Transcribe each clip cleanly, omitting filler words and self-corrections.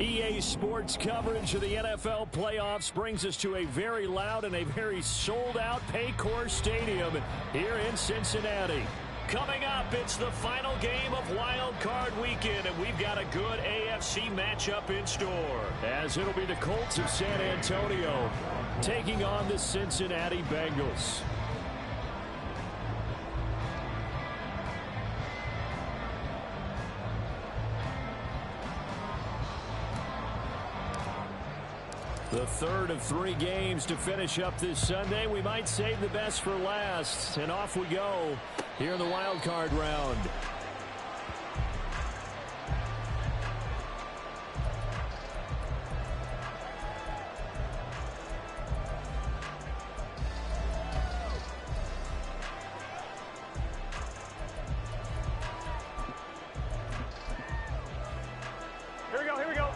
EA Sports coverage of the NFL playoffs brings us to a very loud and a very sold-out Paycor Stadium here in Cincinnati. Coming up, it's the final game of Wildcard Weekend, and we've got a good AFC matchup in store, as it'll be the Colts of San Antonio taking on the Cincinnati Bengals. The third of 3 games to finish up this Sunday. We might save the best for last. And off we go here in the wild card round. Here we go.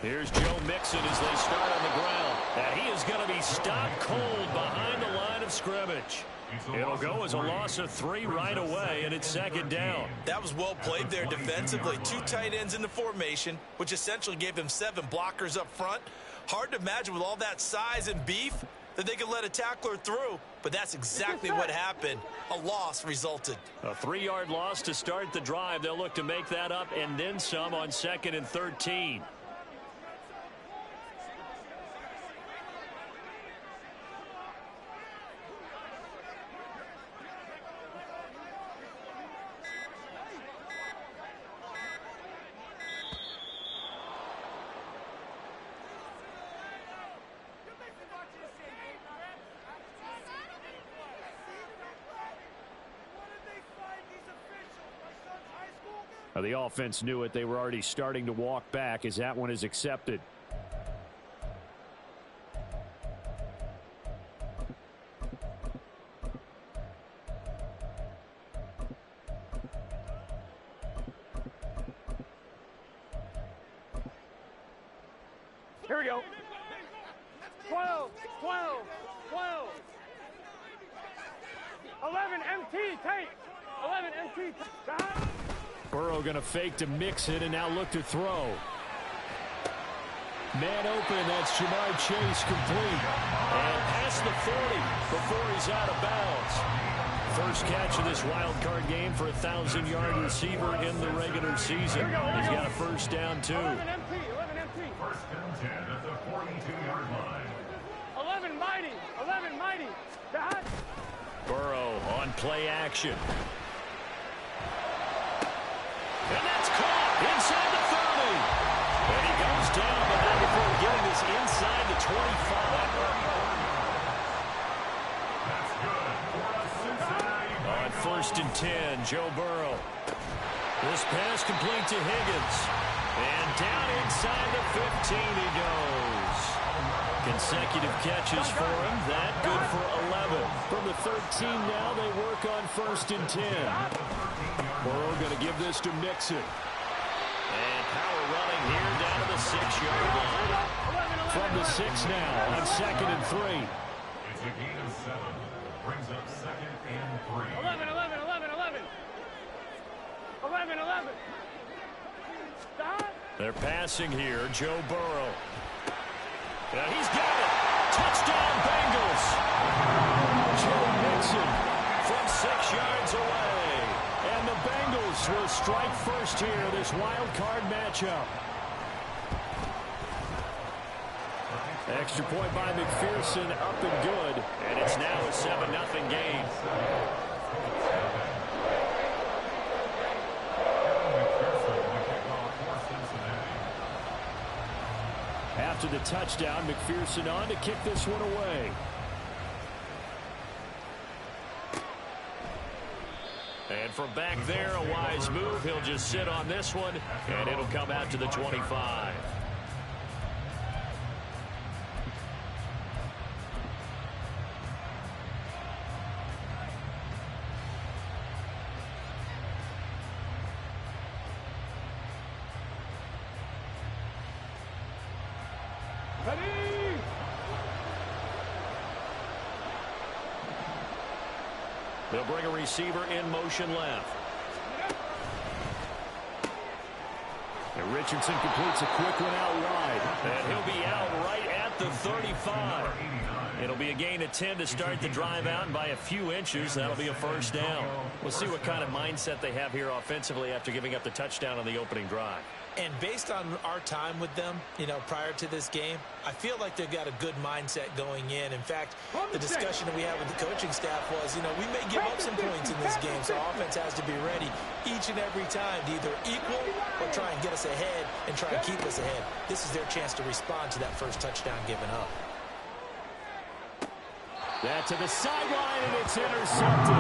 Here's Joe Mixon as they start on the ground. And he is going to be stopped cold behind the line of scrimmage. It'll go as a loss of 3 right away, and it's second down. That was well played there defensively. 2 tight ends in the formation, which essentially gave him 7 blockers up front. Hard to imagine with all that size and beef that they could let a tackler through, but that's exactly what happened. A loss resulted. A 3-yard loss to start the drive. They'll look to make that up and then some on 2nd and 13. The offense knew it. They were already starting to walk back as that one is accepted. Here we go. 12, 12, 12. 11 MT, take. 11 MT, stop. Burrow going to fake to mix it and now look to throw. Man open, that's Jamar Chase complete. And past the 40 before he's out of bounds. First catch of this wild card game for a 1,000-yard receiver in the regular season. He's got a first down, too. 11 MT, 11 MT. First and 10 at the 42-yard line. 11 mighty, 11 mighty. Dot. Burrow on play action. And that's caught inside the 30. And he goes down, but not before getting this inside the 25. That's good for a Cincinnati Bengals. On first and 10, Joe Burrow. This pass complete to Higgins. And down inside the 15 he goes. Consecutive catches for him. That good for 11. From the 13 now, they work on first and 10. Burrow going to give this to Mixon. And power running here down to the 6-yard line. From the 6 now on 2nd and 3. It's a gain of 7. Brings up 2nd and 3. 11, 11, 11, 11. 11, 11. Stop. They're passing here. Joe Burrow. And he's got it. Touchdown, Bengals. Joe Mixon from 6 yards away. And the Bengals will strike first here, this wild card matchup. Extra point by McPherson, up and good. And it's now a 7-0 game. After the touchdown, McPherson on to kick this one away. And from back there, a wise move. He'll just sit on this one, and it'll come out to the 25. They'll bring a receiver in motion left. And Richardson completes a quick one out wide. And he'll be out right at the 35. It'll be a gain of 10 to start the drive out, and by a few inches, that'll be a first down. We'll see what kind of mindset they have here offensively after giving up the touchdown on the opening drive. And based on our time with them, prior to this game, I feel like they've got a good mindset going in. In fact, the discussion that we had with the coaching staff was, we may give up some points in this game, so our offense has to be ready each and every time to either equal or try and get us ahead and try and keep us ahead. This is their chance to respond to that first touchdown given up. That to the sideline, and it's intercepted.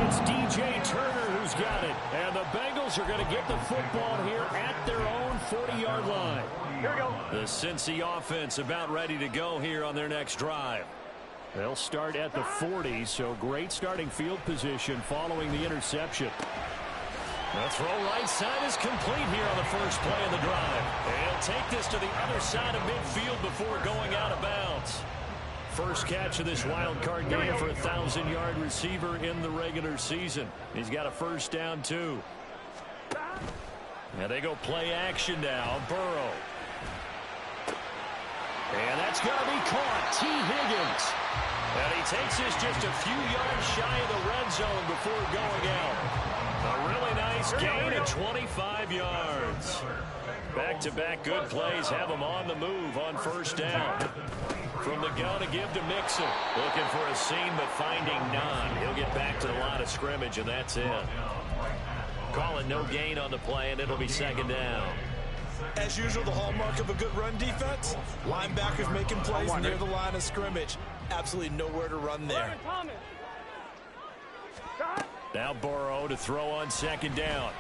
It's DJ Turner who's got it. And the Bengals are going to get the football here at their own 40-yard line. Here we go. The Cincy offense about ready to go here on their next drive. They'll start at the 40, so great starting field position following the interception. The throw right side is complete here on the first play of the drive. They'll take this to the other side of midfield before going out of bounds. First catch of this wild card game for a 1,000-yard receiver in the regular season. He's got a first down, too. Now they go play action now. Burrow. And that's going to be caught. T. Higgins. And he takes this just a few yards shy of the red zone before going out. A really nice gain of 25 yards. Back-to-back good plays have him on the move on first down. From the gun to give to Mixon. Looking for a seam, but finding none. He'll get back to the line of scrimmage, and that's it. Calling no gain on the play, and it'll be second down. As usual, the hallmark of a good run defense, linebackers making plays near the line of scrimmage. Absolutely nowhere to run there. Now Burrow to throw on second down.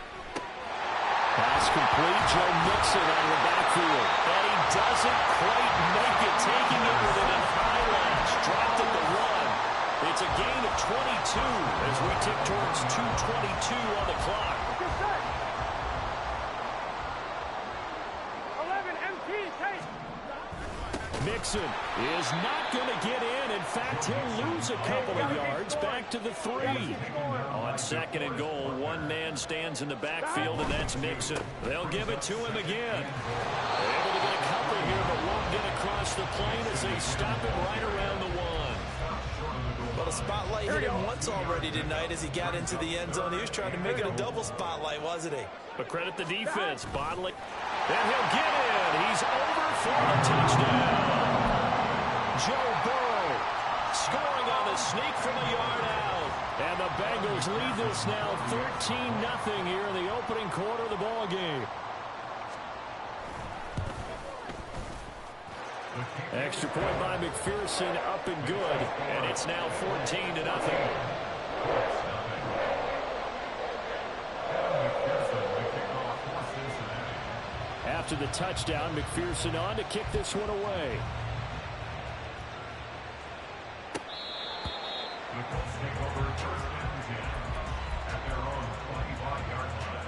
Pass complete. Joe Mixon out of the backfield. And he doesn't quite make it, taking it within an eyelash. Dropped at the 1. It's a gain of 22 as we tick towards 2:22 on the clock. 11 MT, take. Mixon is not going to get in. In fact, he'll lose a couple of yards back to the 3. On second and goal, one man stands in the backfield, and that's Mixon. They'll give it to him again. They're able to get a couple here, but won't get across the plane as they stop him right around the 1. Well, the spotlight hit him once already tonight as he got into the end zone. He was trying to make it a double spotlight, wasn't he? But credit the defense. Bodley. And he'll get in. He's over for the touchdown. Joe Burrow scoring on the sneak from a yard out. And the Bengals lead this now 13-0 here in the opening quarter of the ball game. Extra point by McPherson, up and good. And it's now 14-0. After the touchdown, McPherson on to kick this one away. The Colts take over first and 10 at their own 25-yard line.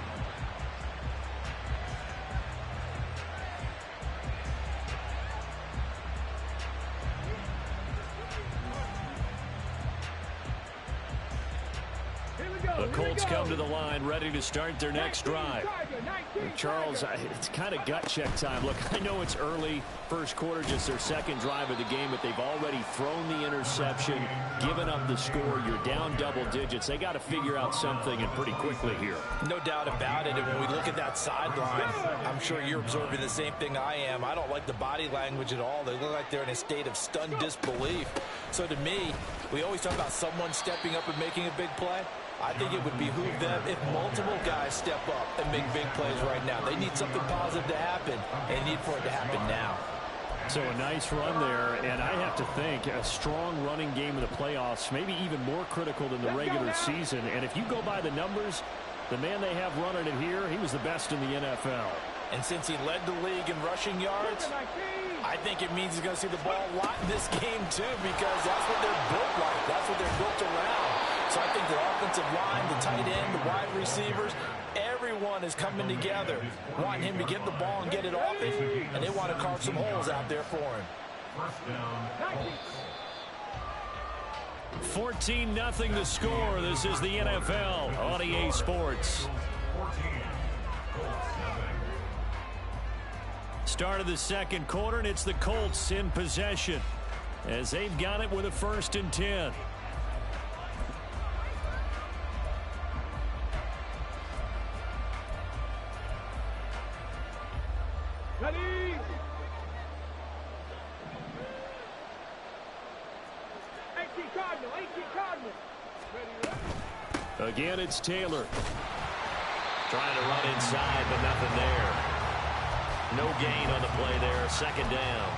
The Colts come to the line, ready to start their next drive. Charles, it's kind of gut check time. Look, I know it's early, first quarter, just their second drive of the game, but they've already thrown the interception, given up the score. You're down double digits. They got to figure out something, and pretty quickly here. No doubt about it. And when we look at that sideline, I'm sure you're observing the same thing I am. I don't like the body language at all. They look like they're in a state of stunned disbelief. So to me, we always talk about someone stepping up and making a big play. I think it would behoove them if multiple guys step up and make big plays right now. They need something positive to happen, and need for it to happen now. So a nice run there, and I have to think a strong running game in the playoffs, maybe even more critical than the regular season. And if you go by the numbers, the man they have running it here, he was the best in the NFL. And since he led the league in rushing yards, I think it means he's going to see the ball a lot in this game, too, because that's what they're built like. That's what they're built around. So I think the offensive line, the tight end, the wide receivers, everyone is coming together, wanting him to get the ball and get it off it, and they want to carve some holes out there for him. First down, Colts. 14-0 the score. This is the NFL on EA Sports. Start of the second quarter, and it's the Colts in possession as they've got it with a 1st and 10. Ready? Again, it's Taylor. Trying to run inside, but nothing there. No gain on the play there. 2nd down.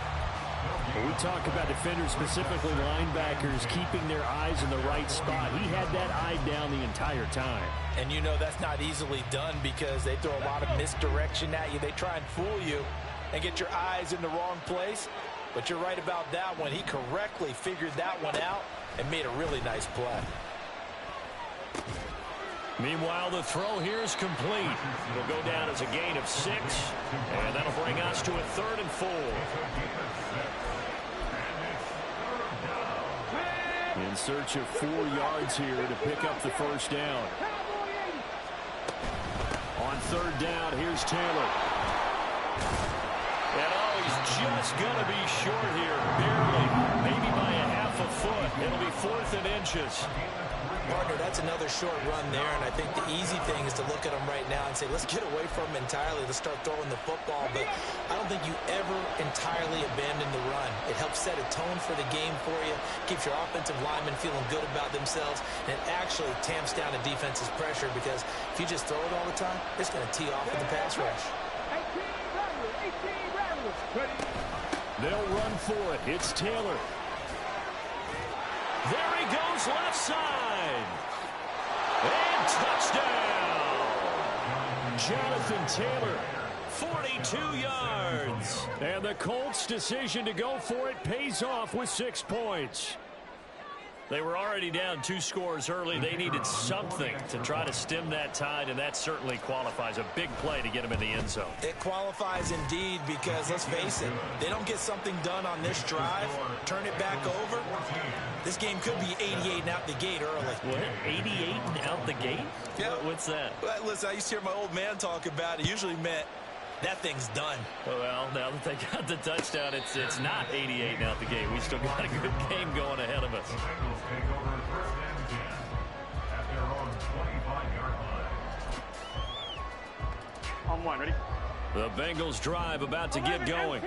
When we talk about defenders, specifically linebackers, keeping their eyes in the right spot, he had that eye down the entire time. And you know that's not easily done because they throw a lot of misdirection at you. They try and fool you and get your eyes in the wrong place. But you're right about that one. He correctly figured that one out and made a really nice play. Meanwhile, the throw here is complete. It'll go down as a gain of 6, and that'll bring us to a 3rd and 4. In search of 4 yards here to pick up the 1st down. On 3rd down, here's Taylor. And he's just going to be short here, barely, maybe by a half a foot. It'll be 4th and inches. Partner, that's another short run there, and I think the easy thing is to look at him right now and say, let's get away from him entirely. Let's start throwing the football, but I don't think you ever entirely abandon the run. It helps set a tone for the game for you, keeps your offensive linemen feeling good about themselves, and it actually tamps down a defense's pressure because if you just throw it all the time, it's going to tee off with the pass rush. They'll run for it. It's Taylor. There he goes, left side. And touchdown. Jonathan Taylor, 42 yards. And the Colts' decision to go for it pays off with 6 points. They were already down 2 scores early. They needed something to try to stem that tide, and that certainly qualifies. A big play to get them in the end zone. It qualifies indeed because, let's face it, they don't get something done on this drive, turn it back over. This game could be 88 and out the gate early. What? 88 and out the gate? Yeah. What's that? Well, listen, I used to hear my old man talk about it. It usually meant that thing's done. Well, now that they got the touchdown, it's not 88 and out the gate. We still got a good game going ahead of us. The Bengals take over 1st and 10 at their own 25-yard line. On 1, ready? The Bengals drive about to get going.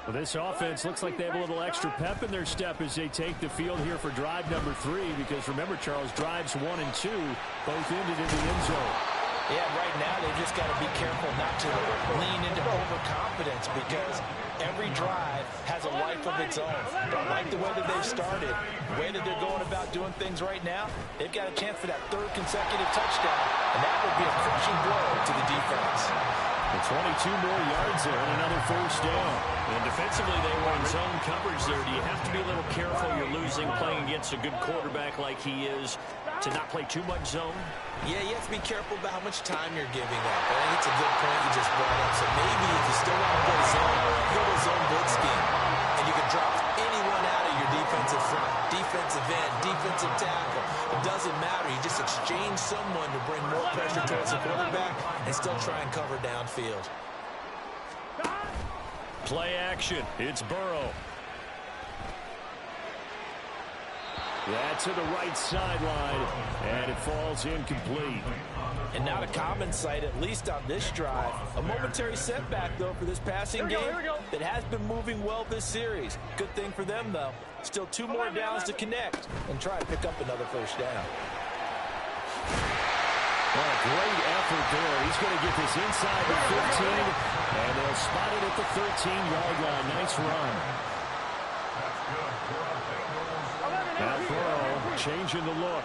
Well, this offense looks like they have a little extra pep in their step as they take the field here for drive number 3, because remember, Charles, drives 1 and 2 both ended in the end zone. Yeah, right now they've just got to be careful not to lean into overconfidence because every drive has a life of its own. Don't like the way that they've started, the way that they're going about doing things right now. They've got a chance for that 3rd consecutive touchdown, and that would be a crushing blow to the defense. And 22 more yards there and another 1st down. And defensively, they were in zone coverage there. Do you have to be a little careful? You're losing, playing against a good quarterback like he is, to not play too much zone? Yeah, you have to be careful about how much time you're giving up. I think it's a good point you just brought up. So maybe if you still want to play zone, go to zone blitz scheme. And you can drop anyone out of your defensive front, defensive end, defensive tackle. It doesn't matter. You just exchange someone to bring more pressure towards the quarterback and still try and cover downfield. Play action. It's Burrow. That's to the right sideline, and it falls incomplete. And not a common sight, at least on this drive. A momentary setback, though, for this passing game that has been moving well this series. Good thing for them, though. Still 2 more downs to connect and try and pick up another 1st down. Well, a great effort there. He's going to get this inside the 15, and they'll spot it at the 13-yard line. Nice run. Now Burrow changing the look.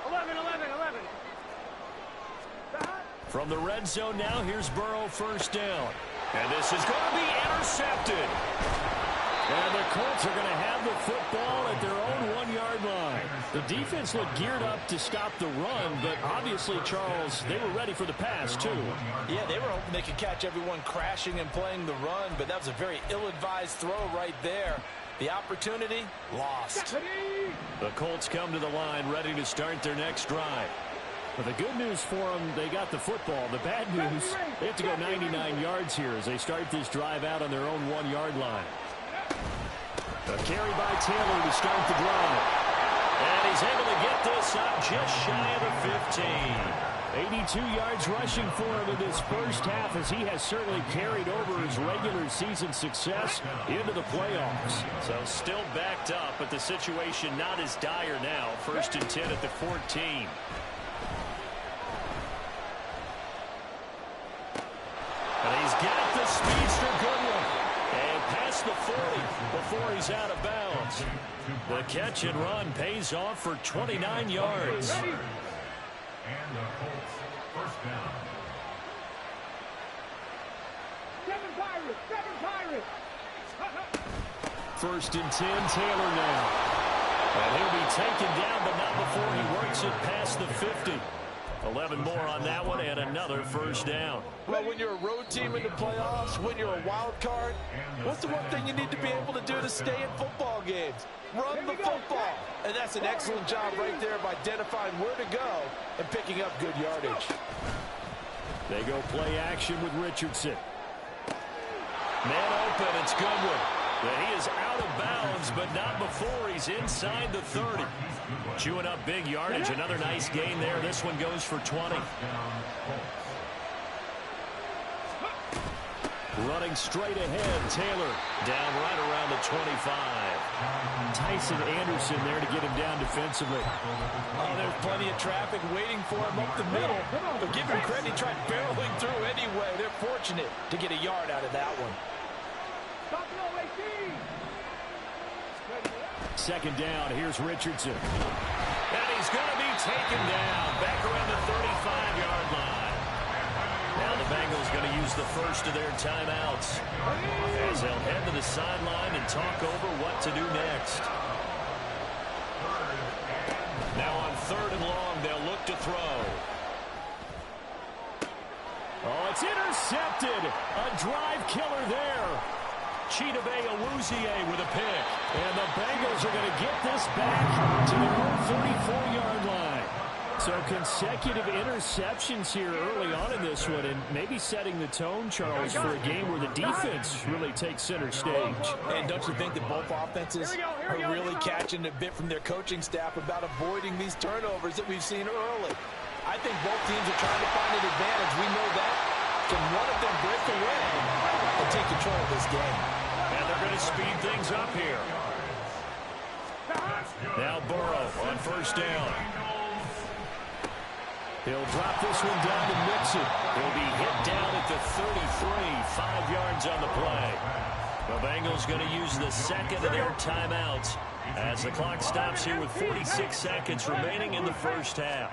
11. From the red zone now, here's Burrow 1st down. And this is going to be intercepted. And the Colts are going to have the football at their own 1-yard line. The defense looked geared up to stop the run, but obviously, Charles, they were ready for the pass, too. Yeah, they were hoping they could catch everyone crashing and playing the run, but that was a very ill-advised throw right there. The opportunity lost. The Colts come to the line ready to start their next drive. Well, the good news for them, they got the football. The bad news, they have to go 99 yards here as they start this drive out on their own 1-yard line. A carry by Taylor to start the drive. And he's able to get this up just shy of the 15. 82 yards rushing for him in this first half as he has certainly carried over his regular season success into the playoffs. So still backed up, but the situation not as dire now. 1st and 10 at the 14. And he's got the speedster Goodwin. And past the 40 before he's out of bounds. The catch and run pays off for 29 yards. And the Colts first down. 7 Pirates. 1st and 10, Taylor now. And he'll be taken down, but not before he works it past the 50. 11 more on that one and another first down. Well, when you're a road team in the playoffs, when you're a wild card, what's the one thing you need to be able to do to stay in football games? Run the football. And that's an excellent job right there of identifying where to go and picking up good yardage. They go play action with Richardson. Man open, it's Goodwin. And he is out of bounds, but not before he's inside the 30. Chewing up big yardage. Another nice gain there. This one goes for 20. Running straight ahead, Taylor down right around the 25. Tyson Anderson there to get him down defensively. Oh, there's plenty of traffic waiting for him up the middle. But give him credit, he tried barreling through anyway. They're fortunate to get a yard out of that one. 2nd down, here's Richardson. And he's going to be taken down back around the 35-yard line. Now the Bengals going to use the first of their timeouts as they'll head to the sideline and talk over what to do next. Now on 3rd and long, they'll look to throw. Oh, it's intercepted. A drive killer there. Chidobe Awuzie with a pick. And the Bengals are going to get this back to their own 34-yard line. So consecutive interceptions here early on in this one, and maybe setting the tone, Charles, for a game where the defense really takes center stage. And don't you think that both offenses are really catching a bit from their coaching staff about avoiding these turnovers that we've seen early? I think both teams are trying to find an advantage. We know that. Can one of them break away and take control of this game? And they're going to speed things up here. Now Burrow on 1st down. He'll drop this one down to Mixon. He'll be hit down at the 33, 5 yards on the play. The Bengals going to use the 2nd of their timeouts as the clock stops here with 46 seconds remaining in the first half.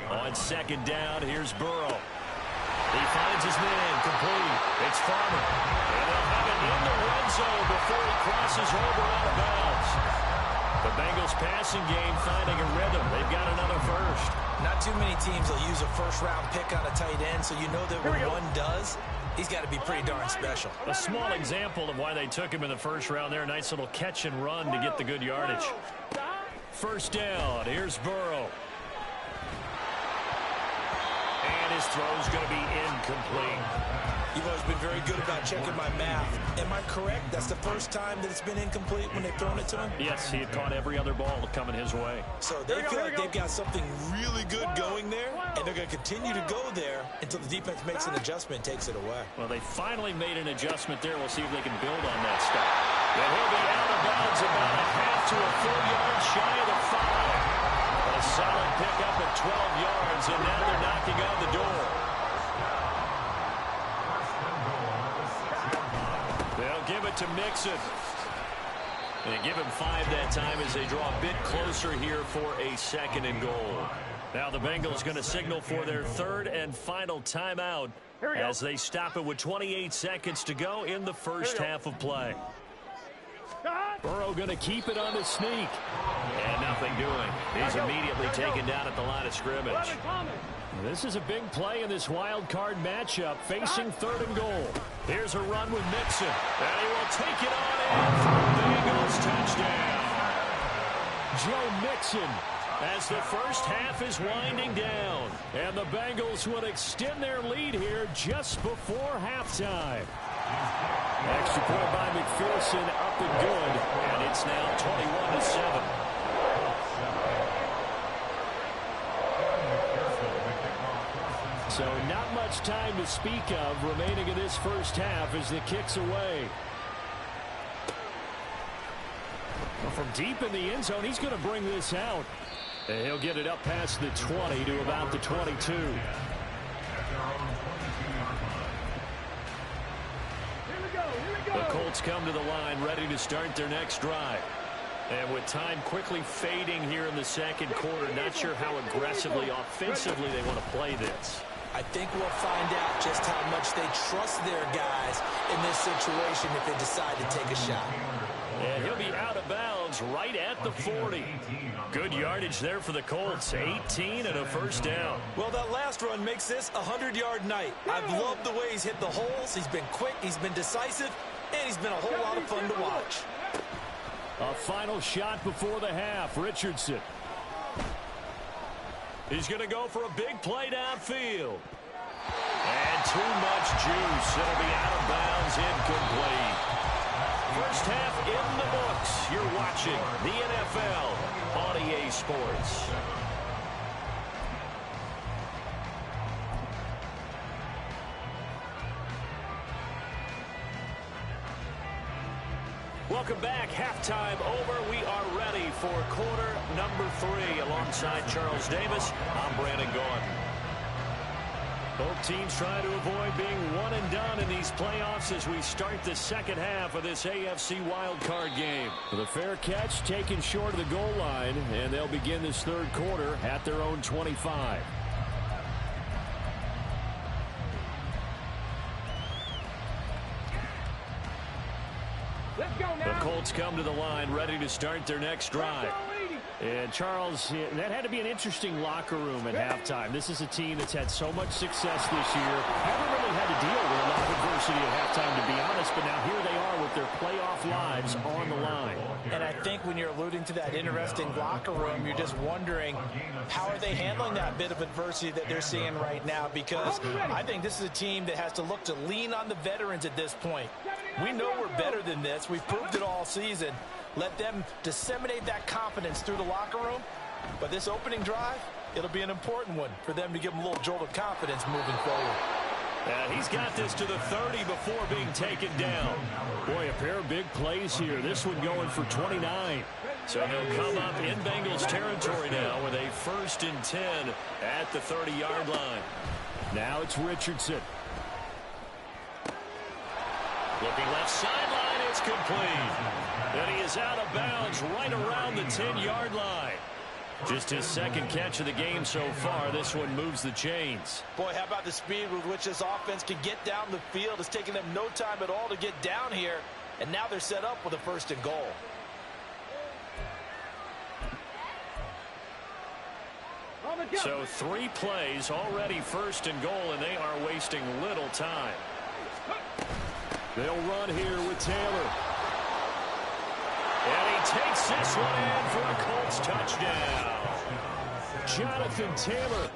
On 2nd down, here's Burrow. He finds his man complete. It's Farmer. And they'll have it in the red zone before he crosses over out of bounds. The Bengals passing game finding a rhythm. They've got another first. Not too many teams will use a first-round pick on a tight end, so you know that when one does, he's got to be pretty darn special. A small example of why they took him in the first round there. Nice little catch and run to get the good yardage. 1st down. Here's Burrow. And his throw's going to be incomplete. You've always been very good about checking my math. Am I correct? That's the first time that it's been incomplete when they've thrown it to him? Yes, he had caught every other ball coming his way. So they feel like they've got something really good going there, and they're going to continue to go there until the defense makes an adjustment and takes it away. Well, they finally made an adjustment there. We'll see if they can build on that stuff. And he'll be out of bounds about a half to a full yard shy of the 5. A solid pickup at 12 yards, and now they're knocking on the door. They'll give it to Mixon. And give him 5 that time as they draw a bit closer here for a 2nd and goal. Now the Bengals going to signal for their 3rd and final timeout as they stop it with 28 seconds to go in the first half of play. Burrow going to keep it on the sneak. And nothing doing. He's immediately taken down at the line of scrimmage. This is a big play in this wild card matchup, facing 3rd and goal. Here's a run with Mixon. And he will take it on in for a Bengals touchdown. Joe Mixon, as the first half is winding down. And the Bengals will extend their lead here just before halftime. Extra point by McPherson, up and good. And it's now 21-7. So not much time to speak of remaining in this first half as the kick's away. Well, from deep in the end zone, he's going to bring this out. And he'll get it up past the 20 to about the 22. The Colts come to the line, ready to start their next drive. And with time quickly fading here in the second quarter, not sure how aggressively, offensively they want to play this. I think we'll find out just how much they trust their guys in this situation if they decide to take a shot. And he'll be out of bounds right at the 40. Good yardage there for the Colts. 18 and a first down. Well, that last run makes this a 100-yard night. I've loved the way he's hit the holes. He's been quick, he's been decisive, and he's been a whole lot of fun to watch. A final shot before the half. Richardson. He's going to go for a big play downfield. And too much juice. It'll be out of bounds, incomplete. First half in the books. You're watching the NFL on EA Sports. Welcome back. Halftime over. We are ready for quarter number 3. Alongside Charles Davis, I'm Brandon Gaudin. Both teams trying to avoid being one and done in these playoffs as we start the second half of this AFC wildcard game. The fair catch taken short of the goal line, and they'll begin this third quarter at their own 25. The Colts come to the line, ready to start their next drive. And Charles, that had to be an interesting locker room at halftime. This is a team that's had so much success this year. Haven't really had to deal with a lot of adversity at halftime, to be honest, but now here they are with their playoff lives on the line. And I think when you're alluding to that interesting locker room, you're just wondering how are they handling that bit of adversity that they're seeing right now, because I think this is a team that has to look to lean on the veterans at this point. We know we're better than this. We've proved it all season. Let them disseminate that confidence through the locker room. But this opening drive, it'll be an important one for them to give them a little jolt of confidence moving forward. He's got this to the 30 before being taken down. Boy, a pair of big plays here. This one going for 29. So they'll come up in Bengals territory now with a 1st and 10 at the 30-yard line. Now it's Richardson. Looking left sideline, it's complete. And he is out of bounds right around the 10-yard line. Just his second catch of the game so far. This one moves the chains. Boy, how about the speed with which this offense can get down the field? It's taken them no time at all to get down here. And now they're set up with a 1st and goal. So 3 plays already 1st and goal, and they are wasting little time. They'll run here with Taylor. And he takes this one in for a Colts touchdown. Jonathan Taylor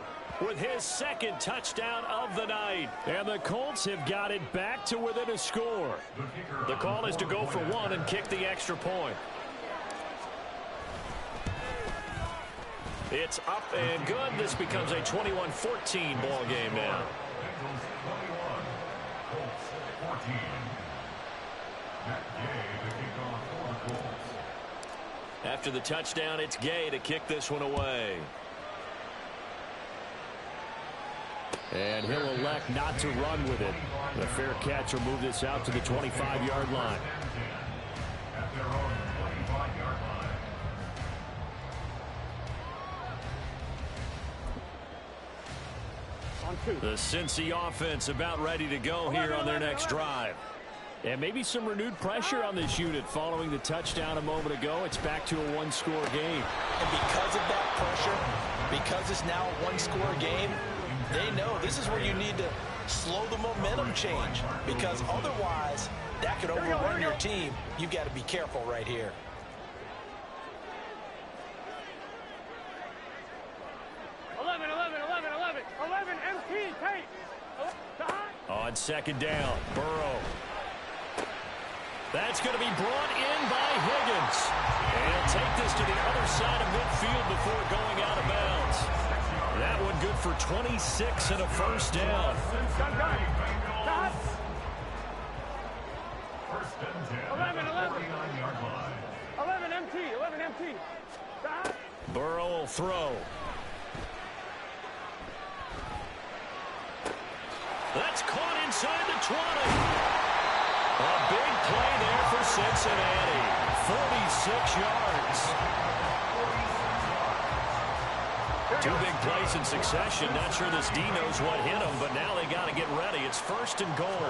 with his 2nd touchdown of the night. And the Colts have got it back to within a score. The call is to go for 1 and kick the extra point. It's up and good. This becomes a 21-14 ball game now. After the touchdown, it's Gay to kick this one away. And he'll elect not to run with it. The fair catch will move this out to the 25-yard line. The Cincy offense about ready to go here on their next drive. And maybe some renewed pressure on this unit following the touchdown a moment ago. It's back to a one-score game. And because of that pressure, because it's now a one-score game, they know this is where you need to slow the momentum change, because otherwise that could overrun your team. You've got to be careful right here. MT, take. On second down, Burrow. That's going to be brought in by Higgins. And he'll take this to the other side of midfield before going out of bounds. That one good for 26 and a first down. First and 10. 11 MT. Burrow will throw. That's caught inside the 20. A big play there for Cincinnati. 46 yards. Two big plays in succession. Not sure this D knows what hit him, but now they got to get ready. It's first and goal.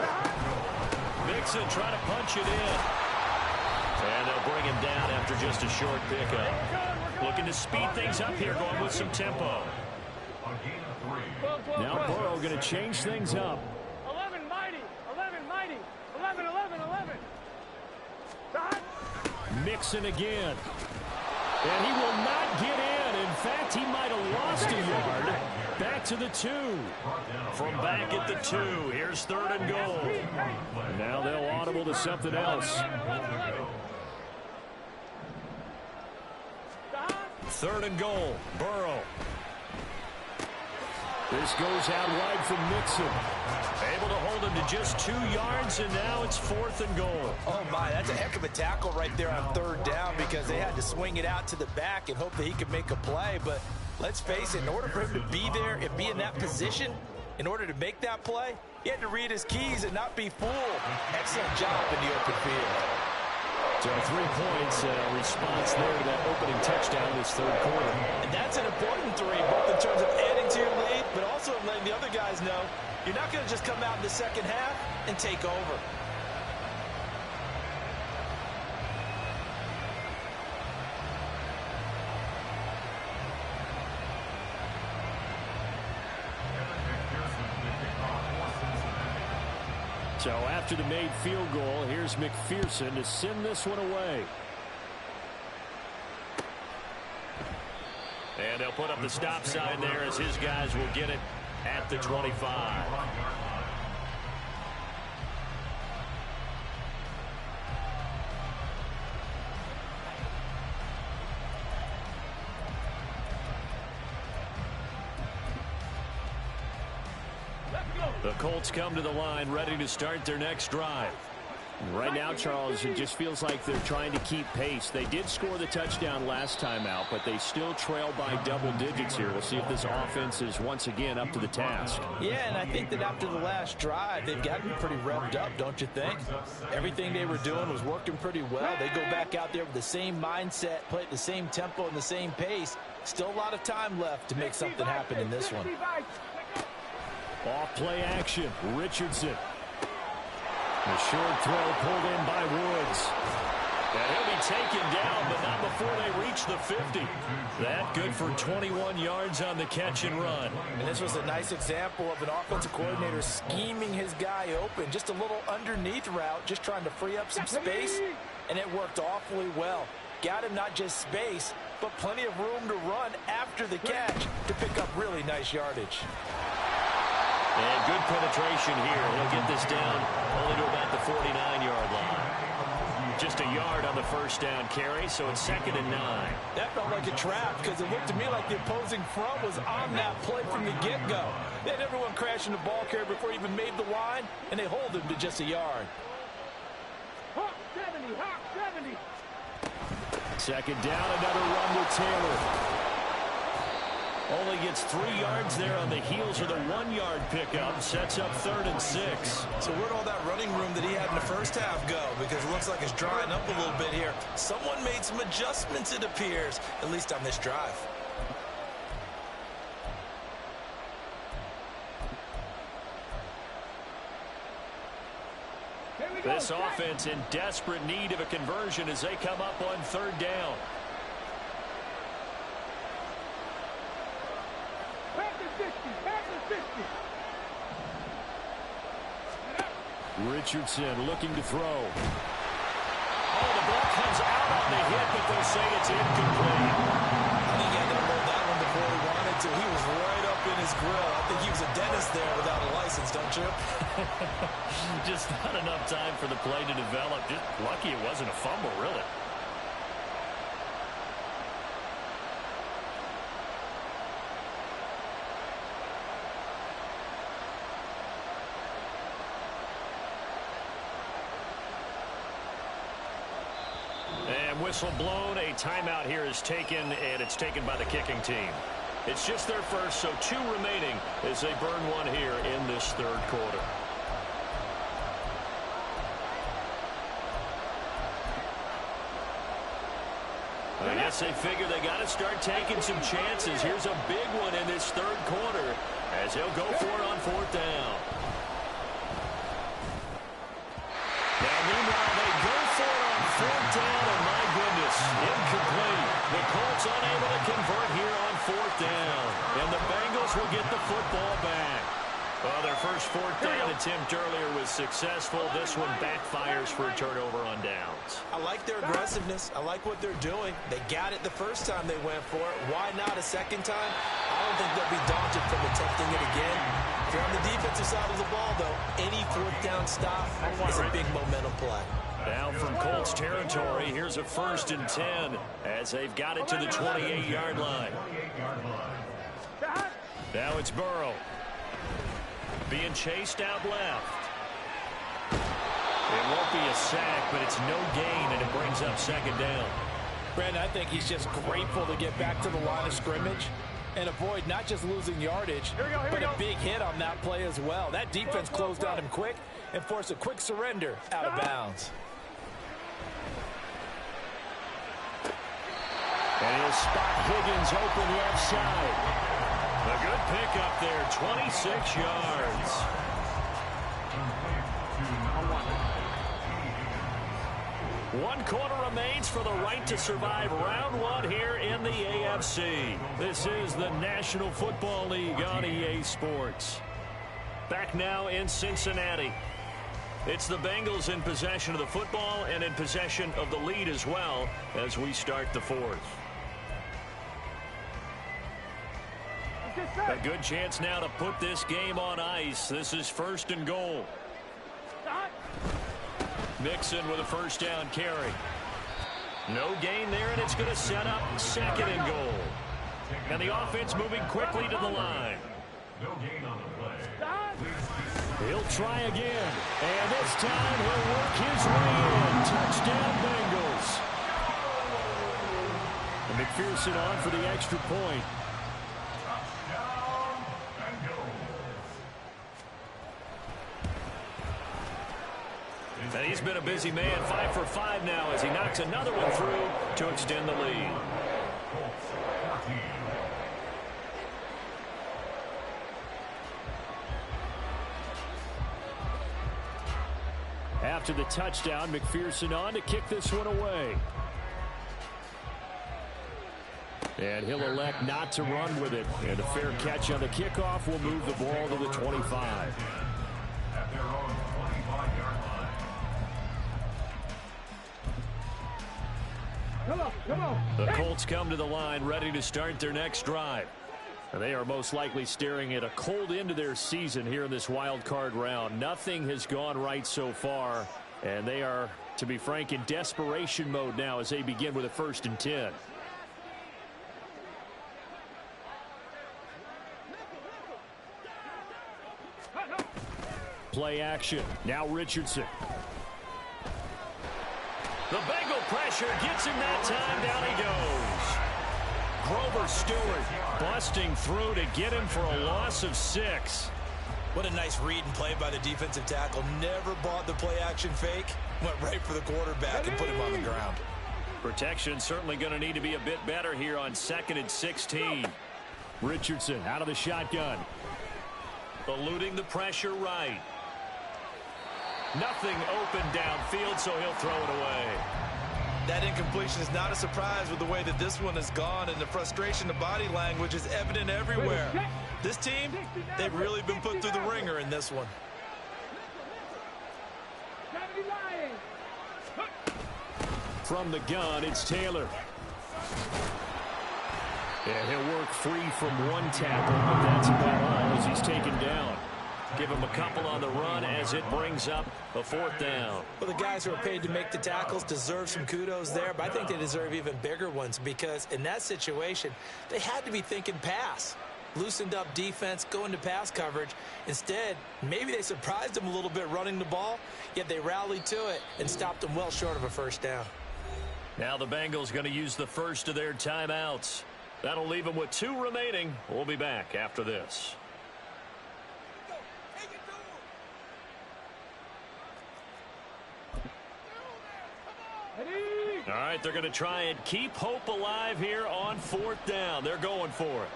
Mixon trying to punch it in. And they'll bring him down after just a short pickup. Looking to speed things up here, going with some tempo. Now Burrow going to change things up. 11 mighty. 11. Mixon again. And he will not get in. In fact, he might have lost a yard. Back to the 2. From back at the 2. Here's third and goal. Now they'll audible to something else. Third and goal. Burrow. This goes out wide from Mixon. Able to hold him to just 2 yards, and now it's fourth and goal. Oh, my, that's a heck of a tackle right there on third down, because they had to swing it out to the back and hope that he could make a play. But let's face it, in order for him to be there and be in that position, in order to make that play, he had to read his keys and not be fooled. Excellent job in the open field. So 3 points, response there to that opening touchdown this third quarter. And that's an important 3, both in terms of adding to your lead, but also letting the other guys know you're not going to just come out in the second half and take over. So after the made field goal, here's McPherson to send this one away. And they'll put up the stop sign there as his guys will get it at the 25. The Colts come to the line ready to start their next drive. Right now, Charles, it just feels like they're trying to keep pace. They did score the touchdown last time out, but they still trail by double digits here. We'll see if this offense is once again up to the task. Yeah, and I think that after the last drive, they've gotten pretty revved up, don't you think? Everything they were doing was working pretty well. They go back out there with the same mindset, play at the same tempo and the same pace. Still a lot of time left to make something happen in this one. Off play action, Richardson. The short throw pulled in by Woods. And he'll be taken down, but not before they reach the 50. That good for 21 yards on the catch and run. And this was a nice example of an offensive coordinator scheming his guy open. Just a little underneath route, just trying to free up some space, and it worked awfully well. Got him not just space, but plenty of room to run after the catch to pick up really nice yardage. And good penetration here. He'll get this down only to about the 49-yard line. Just a yard on the first down carry, so it's 2nd and 9. That felt like a trap, because it looked to me like the opposing front was on that play from the get-go. They had everyone crashing the ball carrier before he even made the line, and they hold him to just a yard. Hawk 70. 2nd down, another run with Taylor. Only gets 3 yards there on the heels of the 1-yard pickup. Sets up 3rd and 6. So where'd all that running room that he had in the first half go? Because it looks like it's drying up a little bit here. Someone made some adjustments, it appears, at least on this drive. This offense in desperate need of a conversion as they come up on third down. Richardson looking to throw. Oh, the ball comes out on the hit, but they'll say it's incomplete. I think he had to hold that one before he wanted to. He was right up in his grill. I think he was a dentist there without a license, don't you? Just not enough time for the play to develop. Just lucky it wasn't a fumble, really. And whistle blown. A timeout here is taken, and it's taken by the kicking team. It's just their first, so 2 remaining as they burn one here in this third quarter. I guess they figure they got to start taking some chances. Here's a big one in this third quarter as they'll go for it on fourth down. Now, meanwhile, they go for it on fourth down, and my goodness, incomplete. The Colts unable to convert here on fourth down, and the Bengals will get the football back. Well, their first fourth down attempt earlier was successful. This one backfires for a turnover on downs. I like their aggressiveness. I like what they're doing. They got it the first time they went for it. Why not a second time? I don't think they'll be daunted from attempting it again. If you're on the defensive side of the ball, though, any fourth down stop is a big momentum play. Now from Colts territory, here's a 1st and 10 as they've got it to the 28-yard line. Now it's Burrow. Being chased out left. It won't be a sack, but it's no gain, and it brings up second down. Brandon, I think he's just grateful to get back to the line of scrimmage and avoid not just losing yardage, but a big hit on that play as well. That defense closed on him quick and forced a quick surrender out of bounds. And he'll spot Higgins open left side. A good pickup there, 26 yards. One quarter remains for the right to survive round 1 here in the AFC. This is the National Football League on EA Sports. Back now in Cincinnati. It's the Bengals in possession of the football and in possession of the lead as well as we start the fourth. A good chance now to put this game on ice. This is 1st and goal. Mixon with a first down carry. No gain there, and it's going to set up 2nd and goal. And the offense moving quickly to the line. No gain on the play. He'll try again. And this time he'll work his way in. Touchdown Bengals. And McPherson on for the extra point. And he's been a busy man, 5 for 5 now as he knocks another one through to extend the lead. After the touchdown, McPherson on to kick this one away. And he'll elect not to run with it. And a fair catch on the kickoff will move the ball to the 25. At their own 25-yard line. Come on. The Colts come to the line ready to start their next drive. And they are most likely staring at a cold end to their season here in this wild card round. Nothing has gone right so far, and they are, to be frank, in desperation mode now as they begin with a 1st and 10. Play action. Now Richardson. The Bengal pressure gets him that time. Down he goes. Grover Stewart busting through to get him for a loss of 6. What a nice read and play by the defensive tackle. Never bought the play action fake. Went right for the quarterback and put him on the ground. Protection certainly going to need to be a bit better here on 2nd and 16. Richardson out of the shotgun. Eluding the pressure right. Nothing open downfield, so he'll throw it away. That incompletion is not a surprise with the way that this one has gone, and the frustration, the body language is evident everywhere. This team, they've really been put through the ringer in this one. From the gun, it's Taylor. And he'll work free from one tackle, but that's about all as he's taken down. Give him a couple on the run as it brings up a 4th down. Well, the guys who are paid to make the tackles deserve some kudos there, but I think they deserve even bigger ones because in that situation, they had to be thinking pass. Loosened up defense, going to pass coverage. Instead, maybe they surprised them a little bit running the ball, yet they rallied to it and stopped them well short of a 1st down. Now the Bengals going to use the first of their timeouts. That'll leave them with 2 remaining. We'll be back after this. All right, they're going to try and keep hope alive here on 4th down. They're going for it.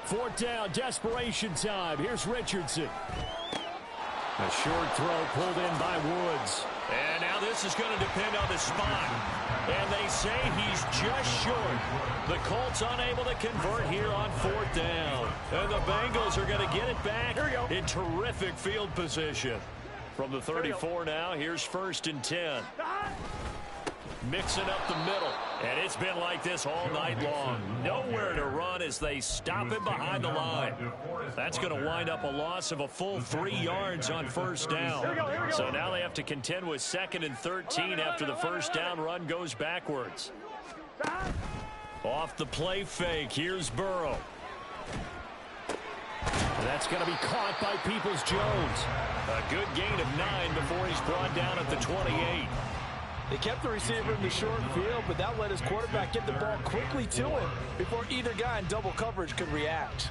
4th down, desperation time. Here's Richardson. A short throw pulled in by Woods. And now this is going to depend on the spot. And they say he's just short. The Colts unable to convert here on 4th down. And the Bengals are going to get it back in terrific field position. From the 34 now, here's 1st and 10. Mixing up the middle. And it's been like this all night long. Nowhere to run as they stop him behind the line. That's going to wind up a loss of a full 3 yards on 1st down. So now they have to contend with 2nd and 13 after the 1st down run goes backwards. Off the play fake, here's Burrow. That's going to be caught by Peoples-Jones. A good gain of 9 before he's brought down at the 28. They kept the receiver in the short field, but that let his quarterback get the ball quickly to him before either guy in double coverage could react.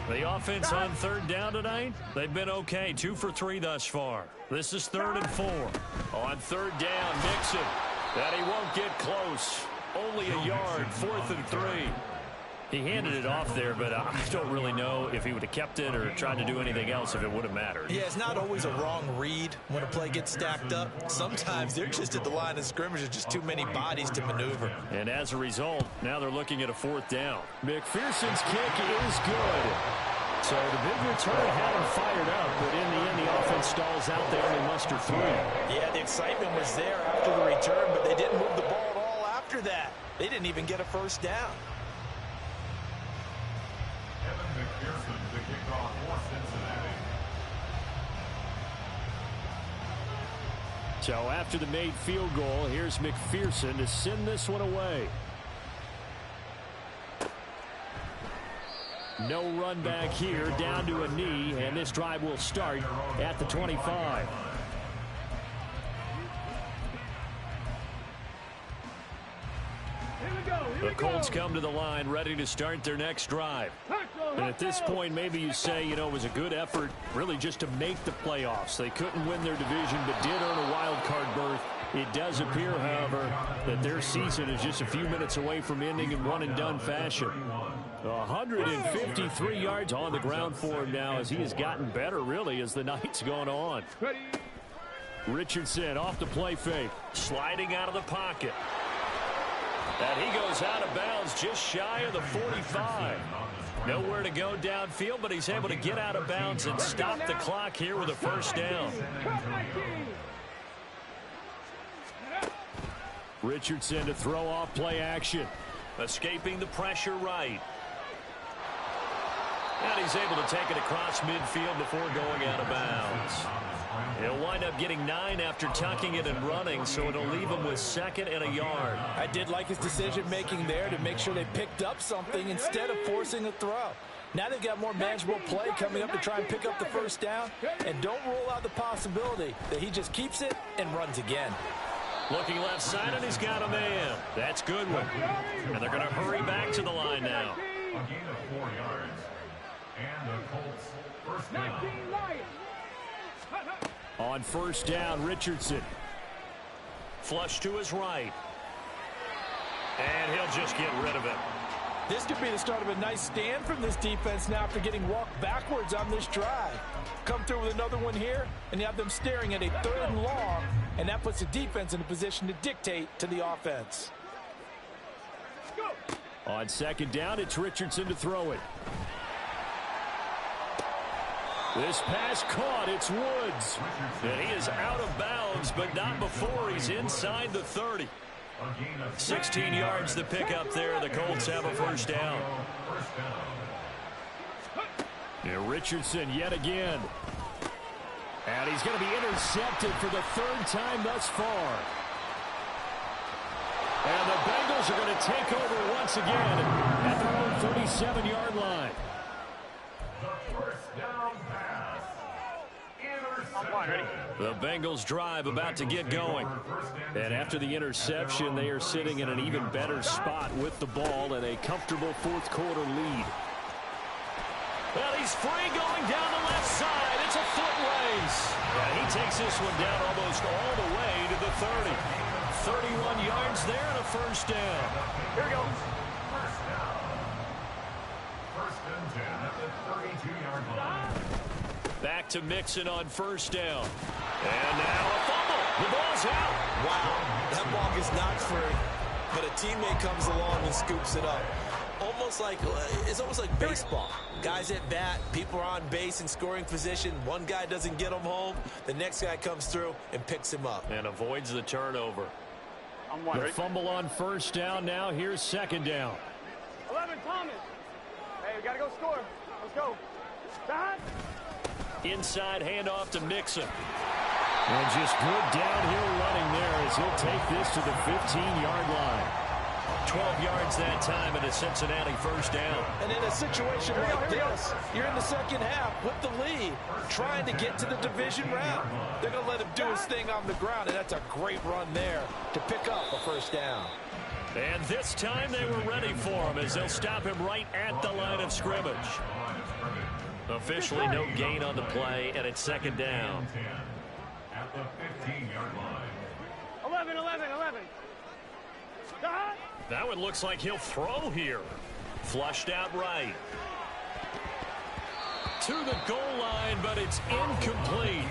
The offense on 3rd down tonight, they've been okay. 2 for 3 thus far. This is 3rd and 4. On 3rd down, Mixon. That he won't get close. Only a yard, 4th and 3. He handed it off there, but I don't really know if he would have kept it or tried to do anything else if it would have mattered. Yeah, it's not always a wrong read when a play gets stacked up. Sometimes they're just at the line of scrimmage. There's just too many bodies to maneuver. And as a result, now they're looking at a 4th down. McPherson's kick is good. So the big return had him fired up, but in the end, the offense stalls out there and they muster 3. Yeah, the excitement was there after the return, but they didn't move the ball at all after that. They didn't even get a 1st down. The kickoff for Cincinnati. So after the made field goal, here's McPherson to send this one away. No run back here, down to a knee, and this drive will start at the 25. The Colts come to the line ready to start their next drive. And at this point, maybe you say, you know, it was a good effort really just to make the playoffs. They couldn't win their division but did earn a wild card berth. It does appear, however, that their season is just a few minutes away from ending in one-and-done fashion. 153 yards on the ground for him now as he has gotten better, really, as the night's gone on. Richardson off the play fake, sliding out of the pocket. And he goes out of bounds just shy of the 45. Nowhere to go downfield, but he's able to get out of bounds and stop the clock here with a 1st down. Richardson to throw off play action. Escaping the pressure right. And he's able to take it across midfield before going out of bounds. He'll wind up getting 9 after tucking it and running, so it'll leave him with 2nd and a yard. I did like his decision-making there to make sure they picked up something instead of forcing a throw. Now they've got more manageable play coming up to try and pick up the 1st down, and don't rule out the possibility that he just keeps it and runs again. Looking left side, and he's got a man. That's good one. And they're going to hurry back to the line now. A gain of 4 yards. And the Colts 1st down. On 1st down, Richardson. Flush to his right. And he'll just get rid of it. This could be the start of a nice stand from this defense now after getting walked backwards on this drive. Come through with another one here, and you have them staring at a 3rd and long, and that puts the defense in a position to dictate to the offense. On 2nd down, it's Richardson to throw it. This pass caught. It's Woods. And he is out of bounds, but not before he's inside the 30. 16 yards to pick up there. The Colts have a 1st down. And Richardson yet again. And he's going to be intercepted for the 3rd time thus far. And the Bengals are going to take over once again at their own 37-yard line. The Bengals drive about to get going. And after the interception, they are sitting in an even better spot with the ball and a comfortable 4th quarter lead. Well, he's free going down the left side. It's a foot race. And he takes this one down almost all the way to the 30. 31 yards there and a 1st down. Here we go. First and 10 at the 32-yard line. Back to Mixon on 1st down. And now a fumble. The ball's out. Wow, that ball gets knocked free, but a teammate comes along and scoops it up. It's almost like baseball. Guys at bat, people are on base in scoring position. One guy doesn't get him home. The next guy comes through and picks him up. And avoids the turnover. I'm one. The fumble on 1st down. Now here's 2nd down. 11, Thomas. Hey, we got to go score. Let's go. Dad. Inside handoff to Mixon. And just good downhill running there as he'll take this to the 15-yard line. 12 yards that time and a Cincinnati 1st down. And in a situation like this, you're in the 2nd half with the lead, trying to get to the division round. They're going to let him do his thing on the ground, and that's a great run there to pick up a 1st down. And this time they were ready for him as they'll stop him right at the line of scrimmage. Officially no gain on the play, and it's 2nd down. At the 15-yard line. 11, 11, 11. Dad. That one looks like he'll throw here. Flushed out right. To the goal line, but it's incomplete.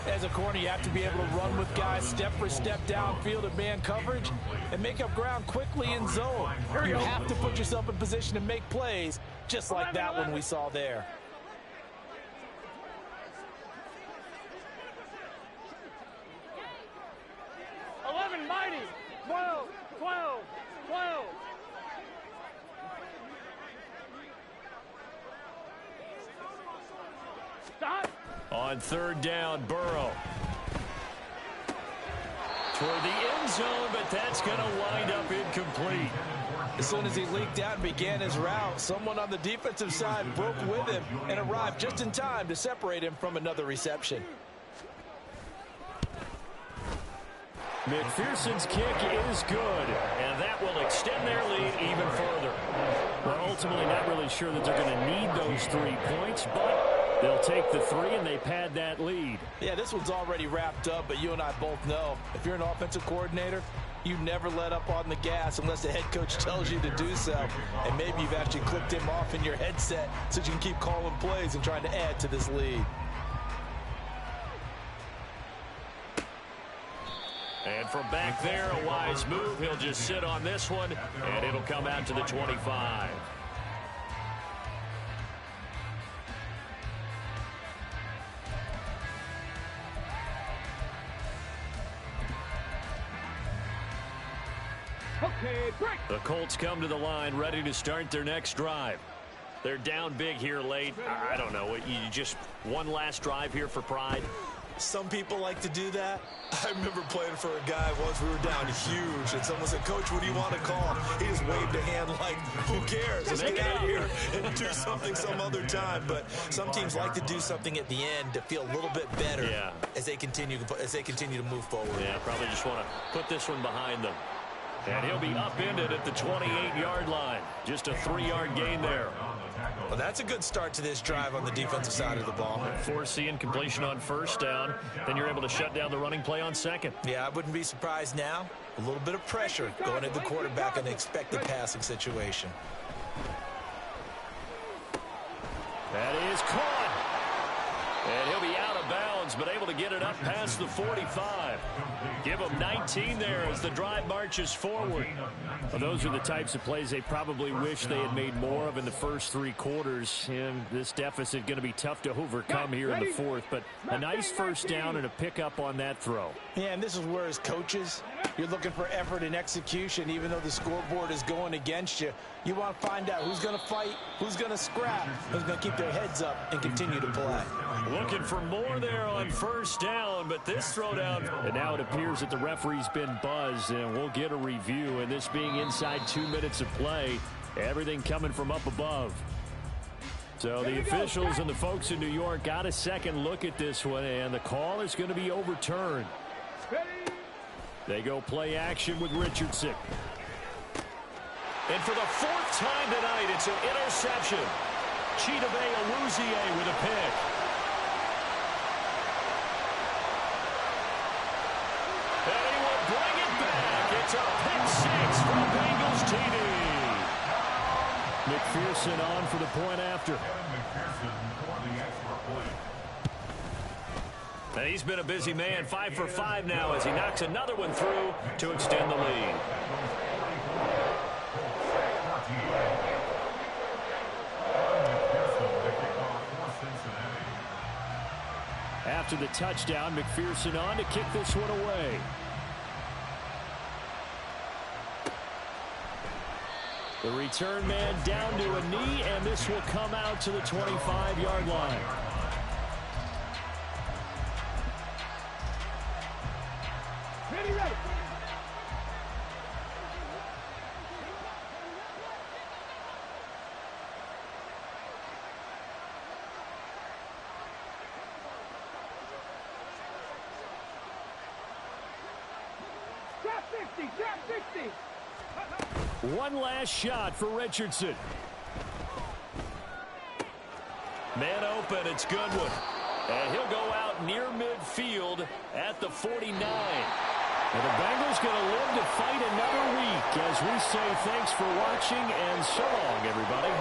As a corner, you have to be able to run with guys step for step downfield in man coverage and make up ground quickly in zone. You have to put yourself in position to make plays, just like that one we saw there. 11, mighty. 12, 12, 12. Stop. On 3rd down, Burrow. Toward the end zone, but that's going to wind up incomplete. As soon as he leaked out and began his route, someone on the defensive side broke with him and arrived just in time to separate him from another reception. McPherson's kick is good, and that will extend their lead even further. We're ultimately not really sure that they're going to need those 3 points, but they'll take the 3 and they pad that lead. Yeah, this one's already wrapped up, but you and I both know if you're an offensive coordinator, you never let up on the gas unless the head coach tells you to do so. And maybe you've actually clicked him off in your headset so you can keep calling plays and trying to add to this lead. And from back there, a wise move. He'll just sit on this one, and it'll come out to the 25. Okay, break. The Colts come to the line, ready to start their next drive. They're down big here late. I don't know. You just one last drive here for pride? Some people like to do that. I remember playing for a guy once. We were down huge, and someone said, "Coach, what do you want to call?" He just waved a hand like, "Who cares? Let's get out of here and do something some other time." But some teams like to do something at the end to feel a little bit better as they continue to move forward. Yeah, probably just want to put this one behind them. And he'll be upended at the 28-yard line. Just a 3-yard gain there. Well, that's a good start to this drive on the defensive side of the ball. Forcing completion on first down. Then you're able to shut down the running play on second. Yeah, I wouldn't be surprised now. A little bit of pressure going at the quarterback in an expected passing situation. That is caught. And he'll be out of bounds, but able to get it up past the 45. Give him 19 there as the drive marches forward. Well, those are the types of plays they probably wish they had made more of in the first 3 quarters. And this deficit going to be tough to overcome here in the fourth. But a nice first down and a pickup on that throw. Yeah, and this is where as coaches, you're looking for effort and execution. Even though the scoreboard is going against you, you want to find out who's going to fight, who's going to scrap, who's going to keep their heads up and continue to play. Looking for more there on first down, but this throw down. And now it appears that the referee's been buzzed, and we'll get a review. And this being inside 2 minutes of play, everything coming from up above. So the officials and the folks in New York got a second look at this one, and the call is going to be overturned. They go play action with Richardson. And for the 4th time tonight, it's an interception. Chidobe Awuzie with a pick. And he will bring it back. It's a pick 6 from Bengals TD. McPherson on for the point after. And he's been a busy man, 5 for 5 now as he knocks another one through to extend the lead. After the touchdown, McPherson on to kick this one away. The return man down to a knee, and this will come out to the 25-yard line. Ready, ready. Trap 50, trap 50. One last shot for Richardson. Man open, it's Goodwin. And he'll go out near midfield at the 49. And the Bengals going to live to fight another week as we say thanks for watching and so long, everybody.